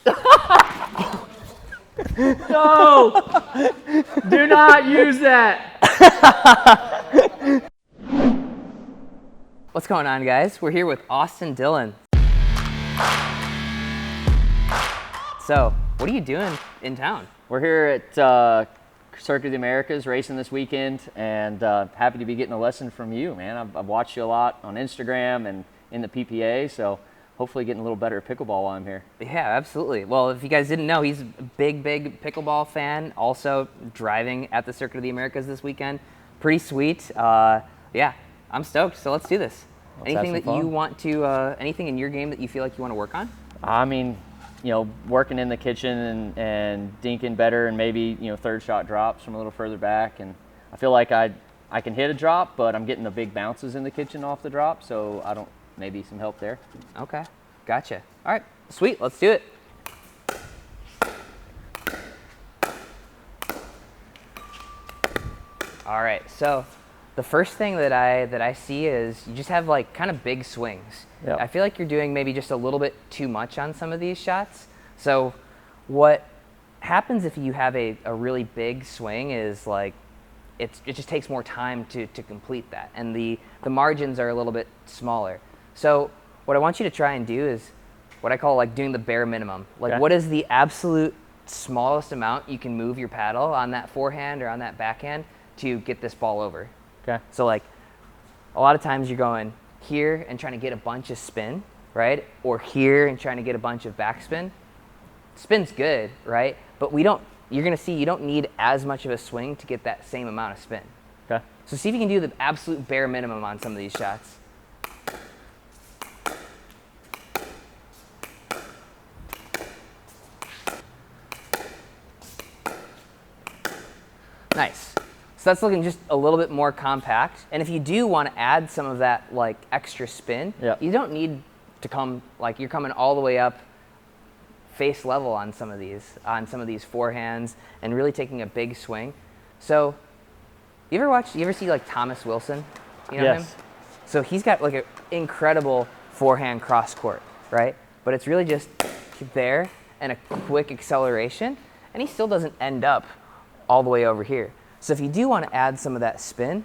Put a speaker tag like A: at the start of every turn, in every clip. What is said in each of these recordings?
A: No! Do not use that!
B: What's going on, guys? We're here with Austin Dillon. So, what are you doing in town?
A: We're here at Circuit of the Americas racing this weekend, and happy to be getting a lesson from you, man. I've watched you a lot on Instagram and in the PPA, so hopefully getting a little better at pickleball while I'm here.
B: Yeah, absolutely. Well, if you guys didn't know, he's a big pickleball fan. Also driving at the Circuit of the Americas this weekend. Pretty sweet. Yeah, I'm stoked. So let's do this. Anything that you want to, anything in your game that you feel like you want to work on?
A: I mean, you know, working in the kitchen and dinking better, and maybe, you know, third shot drops from a little further back. And I feel like I can hit a drop, but I'm getting the big bounces in the kitchen off the drop, so I don't. Maybe some help there.
B: Okay, gotcha. All right, sweet, let's do it. All right, so the first thing that I see is you just have like kind of big swings.
A: Yep.
B: I feel like you're doing maybe just a little bit too much on some of these shots. So what happens if you have a really big swing is like it just takes more time to complete that, and the margins are a little bit smaller. So what I want you to try and do is what I call like doing the bare minimum. Like, okay, what is the absolute smallest amount you can move your paddle on that forehand or on that backhand to get this ball over?
A: Okay.
B: So like a lot of times you're going here and trying to get a bunch of spin, right? Or here and trying to get a bunch of backspin. Spin's good, right? But you're gonna see you don't need as much of a swing to get that same amount of spin.
A: Okay.
B: So see if you can do the absolute bare minimum on some of these shots. Nice. So that's looking just a little bit more compact. And if you do want to add some of that like extra spin,
A: yep,
B: you don't need to come like you're coming all the way up face level on some of these forehands and really taking a big swing. So you ever see like Thomas Wilson? You know
A: yes.
B: him? So he's got like an incredible forehand cross court, right? But it's really just there and a quick acceleration, and he still doesn't end up all the way over here. So if you do want to add some of that spin,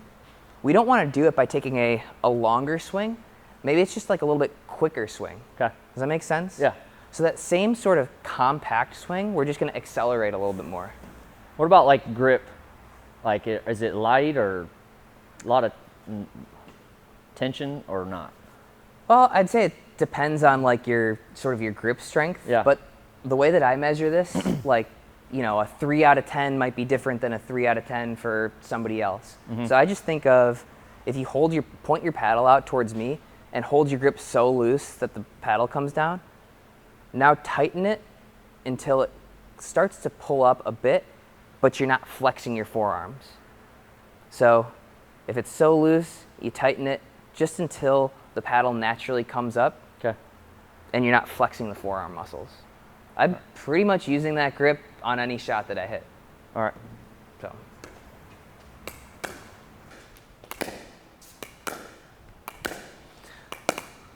B: we don't want to do it by taking a longer swing. Maybe it's just like a little bit quicker swing.
A: Okay.
B: Does that make sense?
A: Yeah.
B: So that same sort of compact swing, we're just going to accelerate a little bit more.
A: What about like grip? Like, is it light or a lot of tension or not?
B: Well, I'd say it depends on like your grip strength.
A: Yeah.
B: But the way that I measure this, like, you know, a 3 out of 10 might be different than a 3 out of 10 for somebody else. Mm-hmm. So I just think of if you point your paddle out towards me and hold your grip so loose that the paddle comes down, now tighten it until it starts to pull up a bit, but you're not flexing your forearms. So if it's so loose, you tighten it just until the paddle naturally comes up.
A: Okay. And
B: you're not flexing the forearm muscles. I'm pretty much using that grip on any shot that I hit.
A: All right.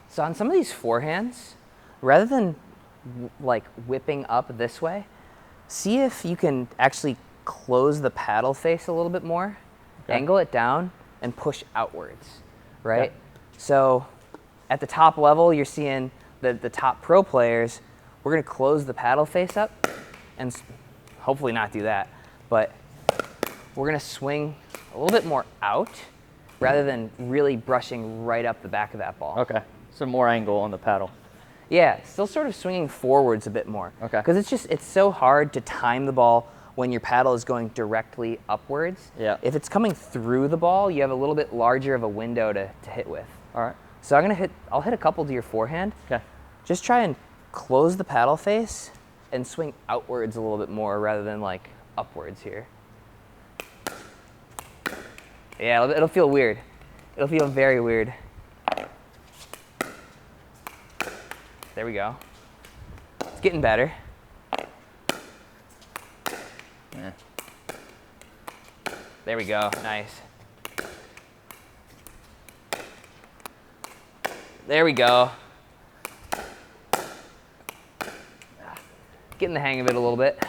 B: So on some of these forehands, rather than like whipping up this way, see if you can actually close the paddle face a little bit more, okay, angle it down, and push outwards, right? Okay. So at the top level, you're seeing the top pro players. We're going to close the paddle face up and hopefully not do that, but we're going to swing a little bit more out rather than really brushing right up the back of that ball.
A: Okay, so more angle on the paddle.
B: Yeah, still sort of swinging forwards a bit more.
A: Okay.
B: Because it's so hard to time the ball when your paddle is going directly upwards.
A: Yeah.
B: If it's coming through the ball, you have a little bit larger of a window to hit with.
A: All right.
B: So I'll hit a couple to your forehand.
A: Okay.
B: Just try and close the paddle face and swing outwards a little bit more rather than like upwards here. Yeah, it'll feel weird. It'll feel very weird. There we go. It's getting better.
A: Yeah.
B: There we go. Nice. There we go. getting the hang of it a little bit.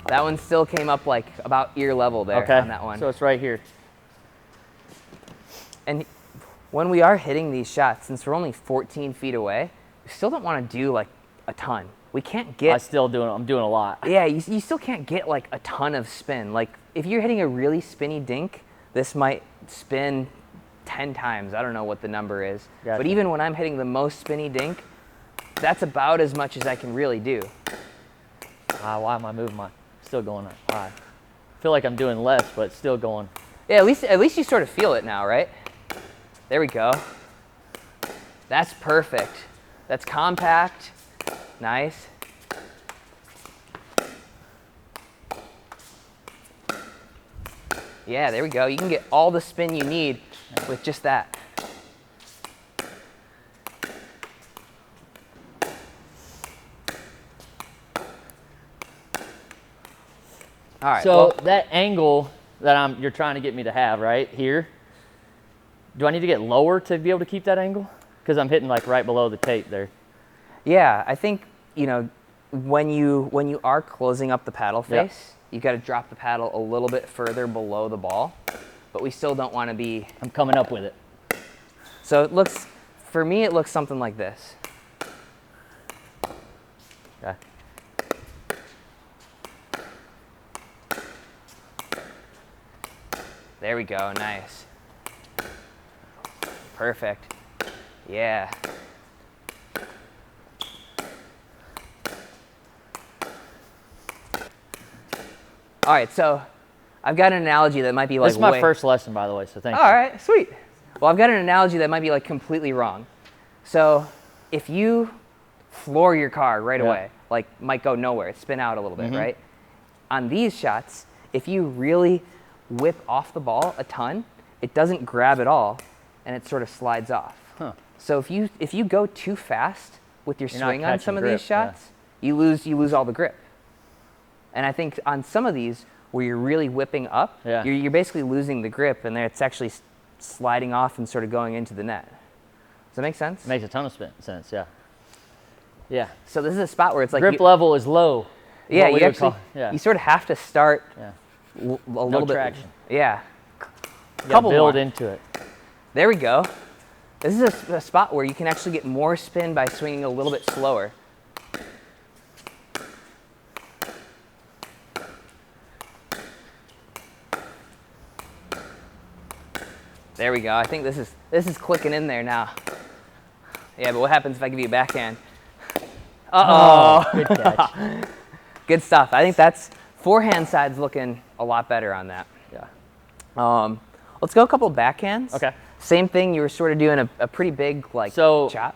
B: That one still came up like about ear level there on that one.
A: So it's right here.
B: And when we are hitting these shots, since we're only 14 feet away, we still don't want to do like a ton. We can't get.
A: I'm doing a lot.
B: Yeah, you still can't get like a ton of spin. Like if you're hitting a really spinny dink, this might spin 10 times. I don't know what the number is.
A: Gotcha.
B: But even when I'm hitting the most spinny dink, that's about as much as I can really do.
A: Why am I moving still going up high? I feel like I'm doing less, but it's still going.
B: Yeah, at least you sort of feel it now, right? There we go. That's perfect. That's compact. Nice. Yeah, there we go. You can get all the spin you need with just that. All right.
A: So that angle that you're trying to get me to have right here, do I need to get lower to be able to keep that angle? Because I'm hitting like right below the tape there.
B: Yeah, I think, you know, when you are closing up the paddle face, you got to drop the paddle a little bit further below the ball, but we still don't want to be.
A: I'm coming up with it.
B: So it looks, for me, it looks something like this.
A: Okay.
B: There we go, nice. Perfect. Yeah. All right, so I've got an analogy that might be like.
A: This is my first lesson, by the way, so thank you.
B: All right, sweet. Well, I've got an analogy that might be like completely wrong. So if you floor your car right away, like might go nowhere, spin out a little bit, right? On these shots, if you really whip off the ball a ton, it doesn't grab at all, and it sort of slides off.
A: Huh.
B: So if you go too fast with your
A: You're not
B: swing on
A: catching
B: some of
A: grip,
B: these shots, you lose all the grip. And I think on some of these where you're really whipping up, you're basically losing the grip, and it's actually sliding off and sort of going into the net. Does that make sense?
A: Makes a ton of sense, yeah. Yeah.
B: So this is a spot where it's like
A: grip level is low.
B: Yeah, you actually you sort of have to start a little bit.
A: Traction.
B: Yeah.
A: Couple build into it.
B: There we go. This is a spot where you can actually get more spin by swinging a little bit slower. There we go. I think this is clicking in there now. Yeah, but what happens if I give you a backhand? Uh-oh.
A: Good catch.
B: Good stuff. I think that's forehand side's looking a lot better on that.
A: Yeah.
B: Let's go a couple backhands.
A: Okay.
B: Same thing. You were sort of doing a pretty big chop.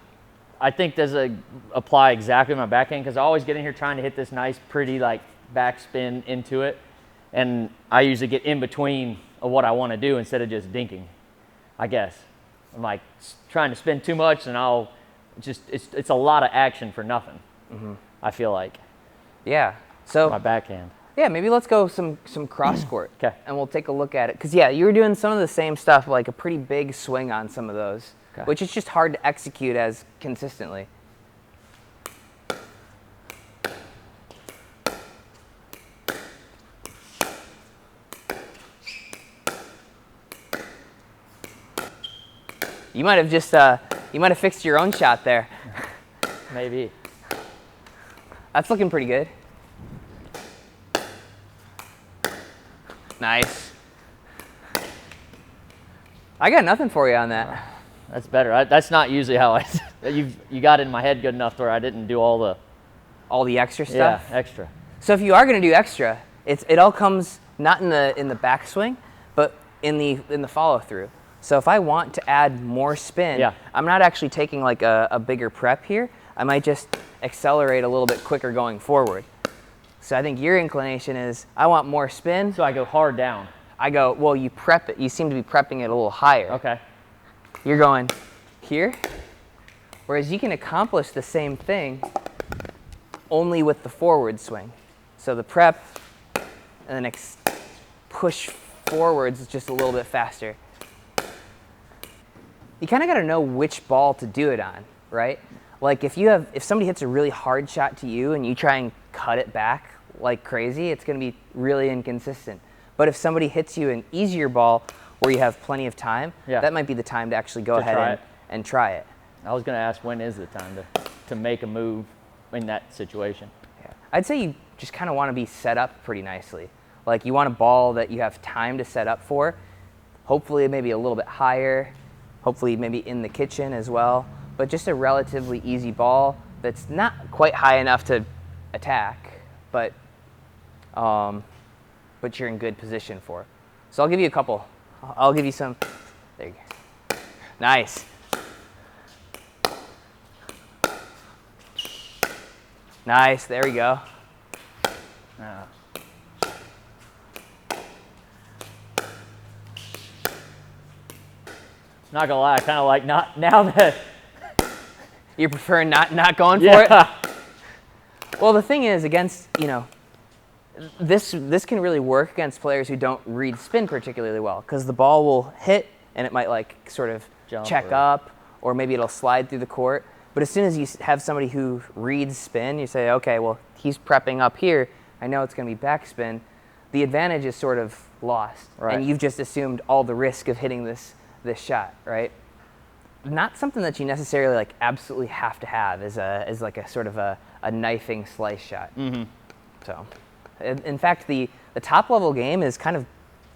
A: I think does apply exactly to my backhand because I always get in here trying to hit this nice, pretty backspin into it, and I usually get in between of what I want to do instead of just dinking. I guess I'm like trying to spin too much, and it's a lot of action for nothing. I feel like.
B: Yeah. So
A: my backhand.
B: Yeah, maybe let's go some cross court.
A: Okay.
B: And we'll take a look at it. Because, yeah, you were doing some of the same stuff, like a pretty big swing on some of those, which is just hard to execute as consistently. You might have just, you might have fixed your own shot there.
A: Maybe.
B: That's looking pretty good. Nice. I got nothing for you on that.
A: That's better. That's not usually how you got in my head good enough to where I didn't do all the
B: extra stuff.
A: Yeah, extra.
B: So if you are going to do extra, it all comes not in the backswing, but in the follow through. So if I want to add more spin, I'm not actually taking like a bigger prep here. I might just accelerate a little bit quicker going forward. So I think your inclination is, I want more spin.
A: So I go hard down.
B: I go, well, you prep it. You seem to be prepping it a little higher.
A: Okay.
B: You're going here, whereas you can accomplish the same thing only with the forward swing. So the prep and then push forwards just a little bit faster. You kind of got to know which ball to do it on, right? Like if somebody hits a really hard shot to you and you try and cut it back like crazy, it's going to be really inconsistent. But if somebody hits you an easier ball where you have plenty of time, that might be the time to actually go ahead and try it.
A: I was going to ask, when is the time to make a move in that situation?
B: Yeah. I'd say you just kind of want to be set up pretty nicely. Like you want a ball that you have time to set up for, hopefully maybe a little bit higher, hopefully maybe in the kitchen as well, but just a relatively easy ball that's not quite high enough to attack, but you're in good position for. So I'll give you a couple. I'll give you some. There you go. Nice. Nice, there we go.
A: Not gonna lie, I kind of like not now that
B: you prefer not going for it. Well, the thing is, against this can really work against players who don't read spin particularly well, because the ball will hit and it might like sort of check up, or maybe it'll slide through the court. But as soon as you have somebody who reads spin, you say, okay, well he's prepping up here. I know it's going to be backspin. The advantage is sort of lost, and you've just assumed all the risk of hitting this shot, right? Not something that you necessarily like absolutely have to have as like a sort of a knifing slice shot.
A: Mm-hmm.
B: So, in fact, the top level game is kind of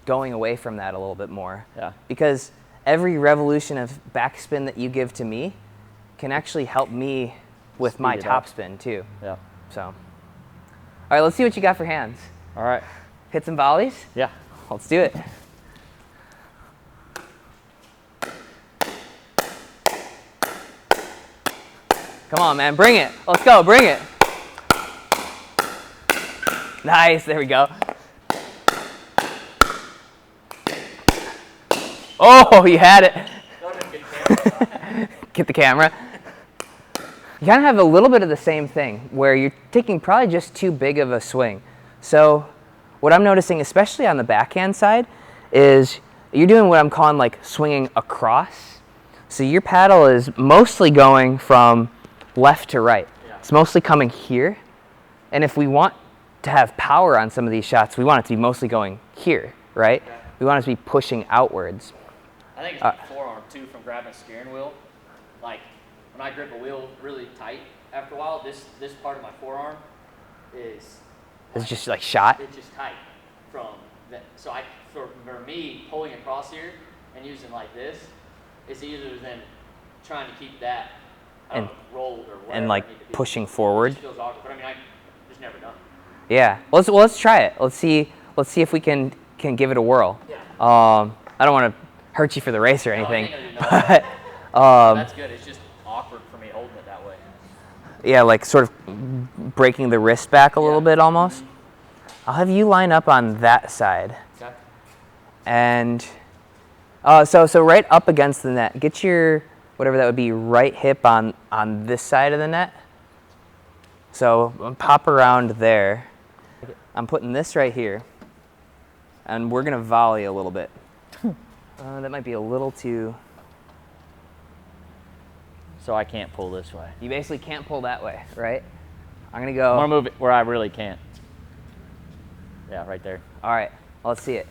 B: going away from that a little bit more.
A: Yeah.
B: Because every revolution of backspin that you give to me can actually help me with my topspin too.
A: Yeah.
B: So, all right, let's see what you got for hands.
A: All right.
B: Hit some volleys?
A: Yeah.
B: Let's do it. Come on, man, bring it. Let's go, bring it. Nice, there we go. Oh, you had it. Get the camera. You kind of have a little bit of the same thing, where you're taking probably just too big of a swing. So what I'm noticing, especially on the backhand side, is you're doing what I'm calling like swinging across. So your paddle is mostly going from left to right. Yeah. It's mostly coming here. And if we want to have power on some of these shots, we want it to be mostly going here, right? Okay. We want it to be pushing outwards.
A: I think it's my forearm too, from grabbing a steering wheel. Like when I grip a wheel really tight, after a while, this part of my forearm is
B: it's just like shot?
A: It's just tight from that. So for me, pulling across here and using like this, it's easier than trying to keep that rolled or whatever.
B: And like pushing forward.
A: It just feels awkward, but I mean, I just never done.
B: Yeah, let's try it. Let's see if we can give it a whirl.
A: Yeah.
B: I don't want to hurt you for the race or anything.
A: But that's good. It's just awkward for me holding it that way.
B: Yeah, like sort of breaking the wrist back a little bit almost. I'll have you line up on that side.
A: Okay.
B: And so right up against the net. Get your whatever that would be right hip on this side of the net. So pop around there. I'm putting this right here, and we're gonna volley a little bit. That might be a little too.
A: So I can't pull this way.
B: You basically can't pull that way, right? I'm gonna go.
A: I'm gonna move it where I really can't. Yeah, right there.
B: All right, let's see it.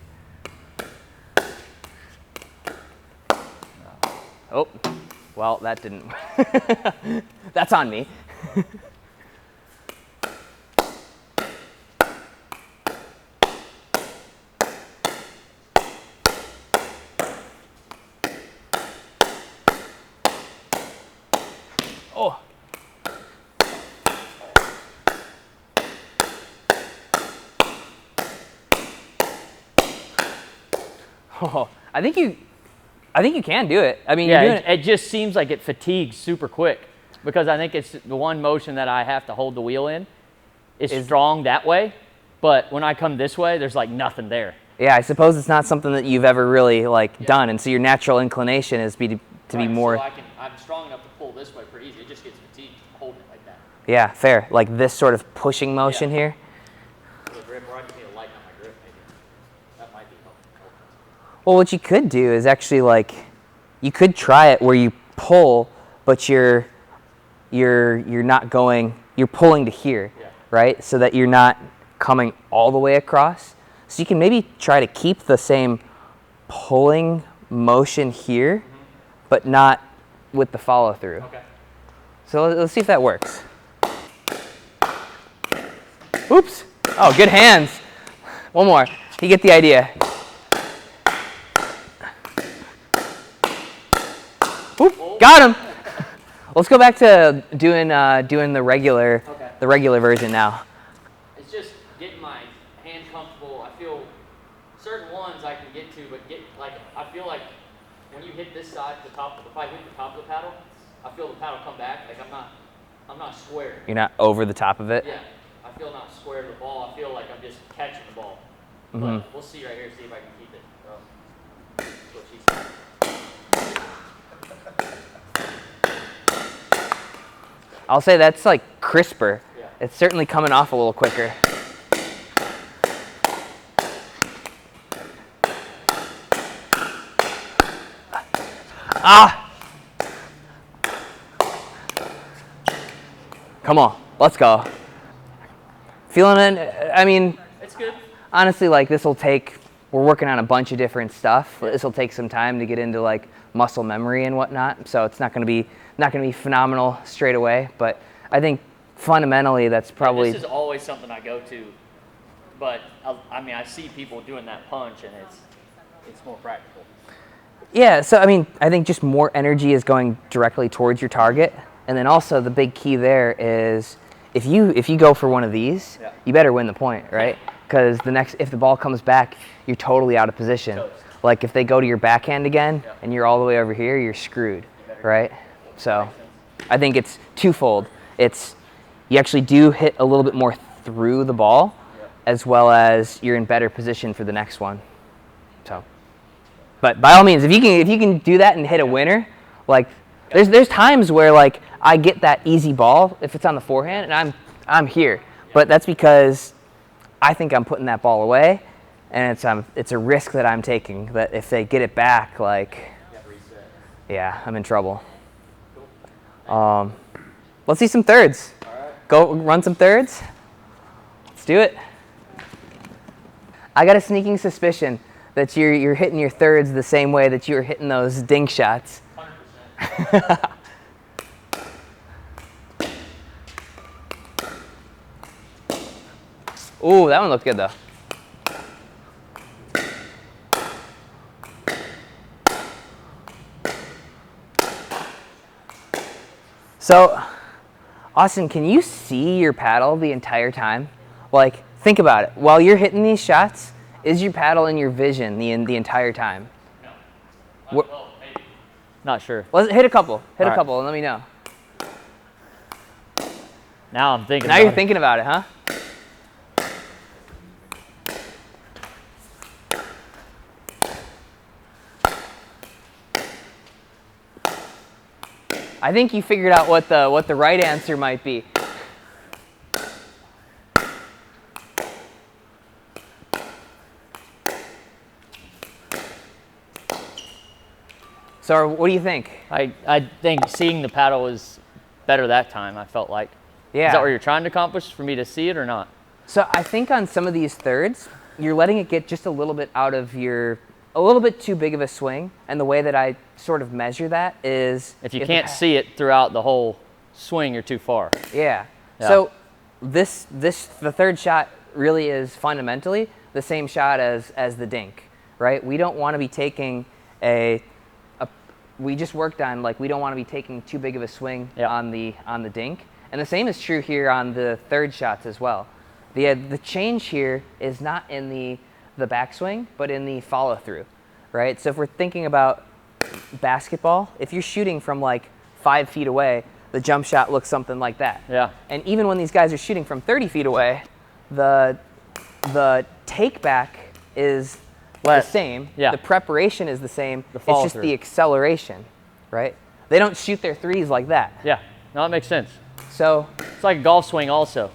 B: Oh, well, that didn't. That's on me. Oh. Oh, I think you can do it. I mean,
A: yeah,
B: you're doing
A: it just seems like it fatigues super quick, because I think it's the one motion that I have to hold the wheel in is strong that way, but when I come this way, there's like nothing there.
B: Yeah, I suppose it's not something that you've ever really done, and so your natural inclination is to be more.
A: So I'm strong enough to pull this way pretty easy. It just gets fatigued holding it like that.
B: Yeah, fair. Like this sort of pushing motion here.
A: The grip, or I just need to lighten up my grip maybe. That might be helpful.
B: Well, what you could do is actually you could try it where you pull, but you're you're not going, you're pulling to here, right? So that you're not coming all the way across. So you can maybe try to keep the same pulling motion here, but not with the follow through.
A: Okay.
B: So let's see if that works. Oops. Oh, good hands. One more. You get the idea. Oop, got him. Let's go back to doing the regular version now.
A: It's just getting my hand comfortable. I feel certain ones I can get to, but I feel like when you hit this side, if I hit the top of the paddle, I feel the paddle come back. Like I'm not square.
B: You're not over the top of it?
A: Yeah. I feel not square to the ball. I feel like I'm just catching the ball.
B: Mm-hmm.
A: But we'll see right here, see if I can keep it. That's what she said.
B: I'll say that's like crisper.
A: Yeah.
B: It's certainly coming off a little quicker. Ah! Come on, let's go. Feeling it? I mean,
A: It's good.
B: honestly, like we're working on a bunch of different stuff. This will take some time to get into like muscle memory and whatnot. So it's not going to be phenomenal straight away. But I think fundamentally that's probably.
A: This is always something I go to, but I see people doing that punch and it's more practical.
B: Yeah. So I mean, I think just more energy is going directly towards your target, and then also the big key there is if you go for one of these, you better win the point, right? Because if the ball comes back, you're totally out of position. Like if they go to your backhand again and you're all the way over here, you're screwed, right? So I think it's twofold. You actually do hit a little bit more through the ball, as well as you're in better position for the next one. So, but by all means, if you can do that and hit a winner, like there's times where like I get that easy ball if it's on the forehand and I'm here, but that's because I think I'm putting that ball away, and it's a risk that I'm taking. That if they get it back, like, yeah, I'm in trouble. Let's see some thirds. Go run some thirds. Let's do it. I got a sneaking suspicion that you're hitting your thirds the same way that you were hitting those dink shots.
A: 100%.
B: Ooh, that one looked good though. So, Austin, can you see your paddle the entire time? Like, think about it. While you're hitting these shots, is your paddle in your vision the entire time?
A: No. Maybe. Not sure.
B: Well, hit a couple. Hit
A: All
B: a couple and let me know.
A: Now I'm thinking.
B: Now you're thinking about it, huh? I think you figured out what the right answer might be. So what do you think?
A: I think seeing the paddle was better that time, I felt like.
B: Yeah.
A: Is that what you're trying to accomplish, for me to see it or not?
B: So I think on some of these thirds, you're letting it get just a little bit out of a little bit too big of a swing. And the way that I sort of measure that is...
A: If you can't see it throughout the whole swing, you're too far.
B: Yeah. So the third shot really is fundamentally the same shot as the dink, right? We don't want to be taking we just worked on, like, we don't want to be taking too big of a swing on the dink. And the same is true here on the third shots as well. The change here is not in the backswing, but in the follow through, right? So if we're thinking about basketball, if you're shooting from like 5 feet away, the jump shot looks something like that.
A: Yeah.
B: And even when these guys are shooting from 30 feet away, the take back is the same.
A: Yeah.
B: The preparation is the same.
A: The
B: it's
A: follow
B: just
A: through.
B: the acceleration, right? They don't shoot their threes like that.
A: Yeah. No, that makes sense.
B: So
A: It's like a golf swing also.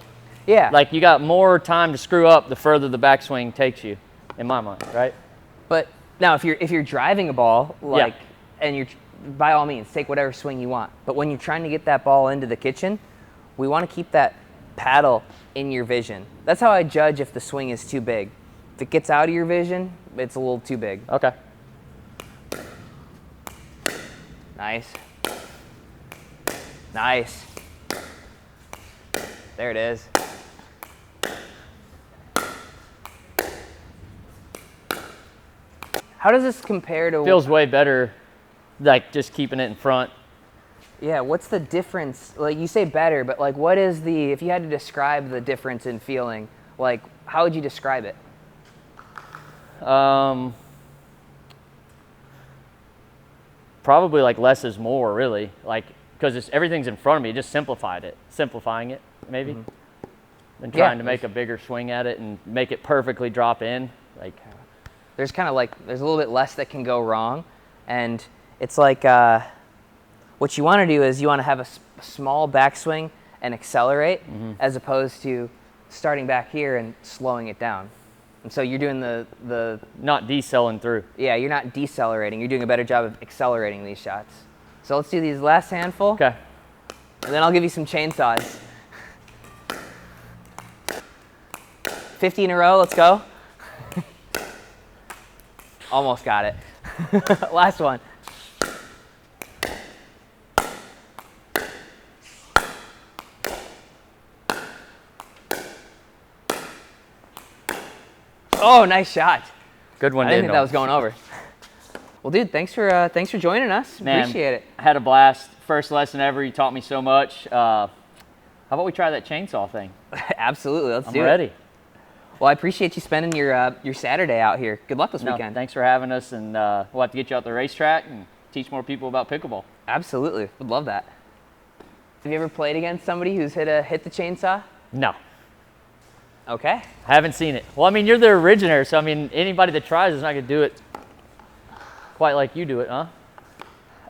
B: yeah.
A: Like, you got more time to screw up the further the backswing takes you, in my mind, right?
B: But now if you're driving a ball, like, and by all means, take whatever swing you want. But when you're trying to get that ball into the kitchen, we want to keep that paddle in your vision. That's how I judge if the swing is too big. If it gets out of your vision, it's a little too big.
A: Okay.
B: Nice. Nice. There it is. How does this compare to...
A: Feels way better, like just keeping it in front.
B: Yeah, what's the difference? Like, you say better, but like, what is the... If you had to describe the difference in feeling, like, how would you describe it?
A: Probably like less is more, really. Like, because everything's in front of me, just simplifying it, maybe. Than trying to make a bigger swing at it and make it perfectly drop in. Like,
B: there's kind of like, there's a little bit less that can go wrong. And it's like, what you want to do is you want to have a small backswing and accelerate, as opposed to starting back here and slowing it down. And so you're doing the
A: not decelling through.
B: Yeah, you're not decelerating. You're doing a better job of accelerating these shots. So let's do these last handful.
A: Okay.
B: And then I'll give you some chainsaws. 50 in a row, let's go. Almost got it. Last one. Oh, nice shot.
A: Good one.
B: I didn't think that was going over. Well, dude, thanks for joining us.
A: Man,
B: appreciate it.
A: I had a blast. First lesson ever. You taught me so much. How about we try that chainsaw thing?
B: Absolutely. Let's do it.
A: I'm ready.
B: Well, I appreciate you spending your Saturday out here. Good luck this weekend.
A: Thanks for having us, and we'll have to get you out the racetrack and teach more people about pickleball.
B: Absolutely. Would love that. Have you ever played against somebody who's hit the chainsaw?
A: No.
B: Okay.
A: I haven't seen it. Well, I mean, you're the originator, so I mean, anybody that tries is not going to do it quite like you do it, huh?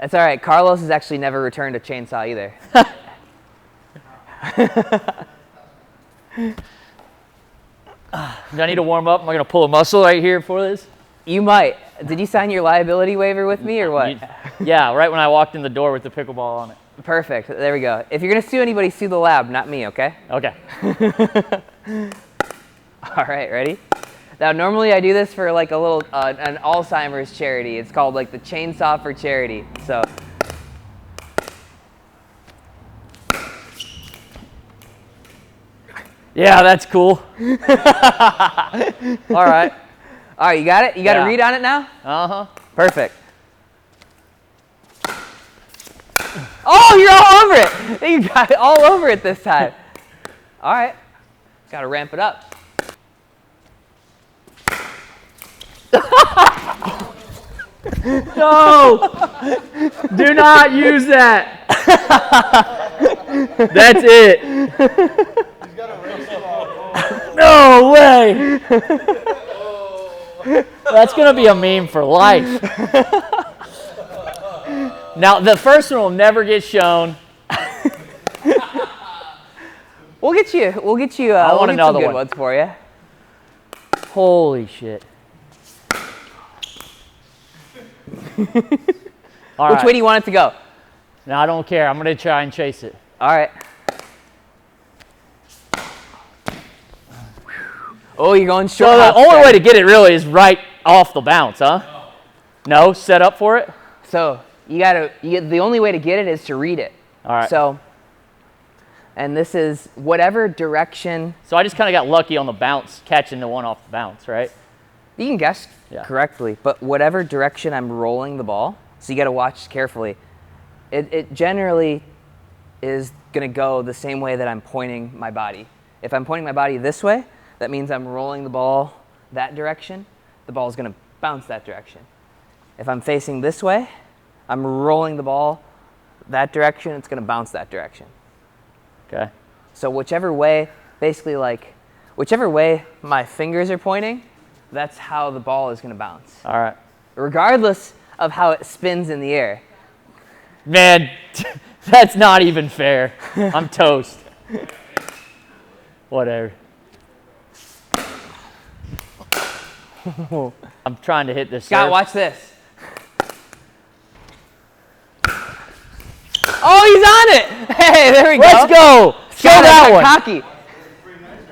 B: That's all right. Carlos has actually never returned a chainsaw either.
A: Do I need to warm up? Am I going to pull a muscle right here for this?
B: You might. Did you sign your liability waiver with me or what?
A: Yeah, right when I walked in the door with the pickleball on it.
B: Perfect. There we go. If you're going to sue anybody, sue the lab, not me, okay?
A: Okay.
B: All right, ready? Now, normally I do this for like a little, an Alzheimer's charity. It's called like the Chainsaw for Charity. So.
A: Yeah, that's cool. All right.
B: All right, you got it? You got a read on it now?
A: Uh-huh.
B: Perfect. Oh, you're all over it. You got it all over it this time. All right. Got to ramp it up.
A: No! Do not use that. That's it. No way. That's going to be a meme for life. Now, the first one will never get shown.
B: We'll get you. We'll get some good ones for you.
A: Holy shit.
B: Which way do you want it to go?
A: No, I don't care. I'm going to try and chase it.
B: All right. Oh, you're going short.
A: So the only way to get it really is right off the bounce, huh? No, set up for it?
B: So the only way to get it is to read it.
A: All right.
B: So, and this is whatever direction.
A: So I just kind of got lucky on the bounce, catching the one off the bounce, right?
B: You can guess correctly, but whatever direction I'm rolling the ball, so you got to watch carefully. It generally is going to go the same way that I'm pointing my body. If I'm pointing my body this way, that means I'm rolling the ball that direction. The ball is going to bounce that direction. If I'm facing this way, I'm rolling the ball that direction. It's going to bounce that direction.
A: Okay.
B: So whichever way, basically like, whichever way my fingers are pointing, that's how the ball is going to bounce.
A: All right.
B: Regardless of how it spins in the air.
A: Man, that's not even fair. I'm toast. Whatever. I'm trying to hit this.
B: Scott, watch this. Oh, he's on it. Hey, there we go.
A: Let's go. Kill
B: Scott
A: that
B: got
A: one.
B: cocky.